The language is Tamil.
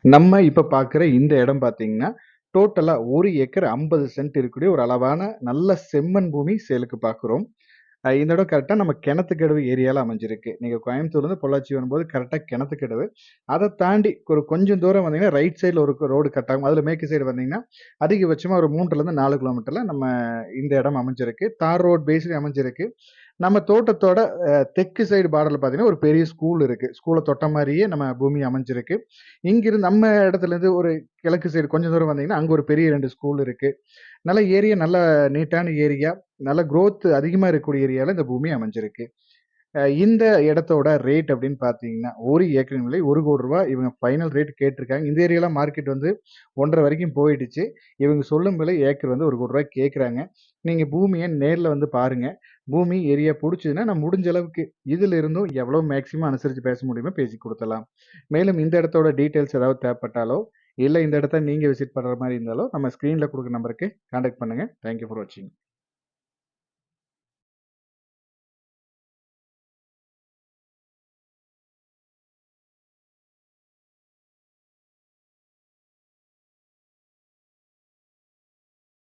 நம்ம இப்ப பார்க்குற இந்த இடம் பார்த்தீங்கன்னா, டோட்டலா 1 ஏக்கர் 50 சென்ட் இருக்கக்கூடிய ஒரு அளவான நல்ல செம்மண் பூமி சேலுக்கு பார்க்குறோம். இந்த இடம் கரெக்ட்டா நம்ம கிணத்துக்கடவு ஏரியால அமைஞ்சிருக்கு. நீங்க கோயம்புத்தூர்லேருந்து பொள்ளாச்சி வரும்போது கரெக்ட்டா கிணத்துக்கடவு. அத தாண்டி ஒரு கொஞ்சம் தூரம் வந்தீங்கன்னா, ரைட் சைட்ல ஒரு ரோடு கட் ஆகும். அதுல மேற்கு சைடு வந்தீங்கன்னா, அதிகபட்சமா ஒரு 3லேருந்து 4 கிலோமீட்டர்ல நம்ம இந்த இடம் அமைஞ்சிருக்கு. தார் ரோட் பேஸ்ல அமைஞ்சிருக்கு. நம்ம தோட்டத்தோட தெற்கு சைடு பார்டர்ல பார்த்தீங்கன்னா, ஒரு பெரிய ஸ்கூல் இருக்கு. ஸ்கூல தொட்ட மாரியே நம்ம பூமி அமைஞ்சிருக்கு. இங்கிருந்து நம்ம இடத்துலேருந்து ஒரு கிழக்கு சைடு கொஞ்சம் தூரம் வந்தீங்கன்னா, அங்க ஒரு பெரிய 2 ஸ்கூல் இருக்கு. நல்ல ஏரியா, நல்ல நீட்டான ஏரியா. நல்ல குரோத் அதிகமா இருக்கக்கூடிய ஏரியால இந்த பூமி அமைஞ்சிருக்கு. இந்த இடத்தோட ரேட் அப்படின்னு பார்த்தீங்கன்னா, 1 ஏக்கரின் விலை ரூ. 1,00,00,000 இவங்க ஃபைனல் ரேட் கேட்டிருக்காங்க. இந்த ஏரியால மார்க்கெட் வந்து 1,50,000 வரைக்கும் போயிடுச்சு. இவங்க சொல்லும் விலை ஏக்கர் வந்து ரூ. 1,00,00,000 கேட்குறாங்க. நீங்க பூமிய நேர்ல வந்து பாருங்க. பூமி, ஏரியா புடிச்சதுன்னா, நான் முடிஞ்ச அளவுக்கு இதுல இருந்தும் எவ்வளோ மேக்ஸிமம் அனுசரிச்சு பேச முடியுமோ பேசி குடுத்துடலாம். மேலும் இந்த இடத்தோட டீட்டெயில்ஸ் ஏதாவது தேவைப்பட்டாலோ, இல்ல இந்த இடத்த நீங்க விசிட் பண்ற மாரி இருந்தாலோ, நம்ம ஸ்க்ரீன்ல குடுக்குற நம்பருக்கு கான்டாக்ட் பண்ணுங்க. தேங்க் யூ ஃபார் வாட்சிங்.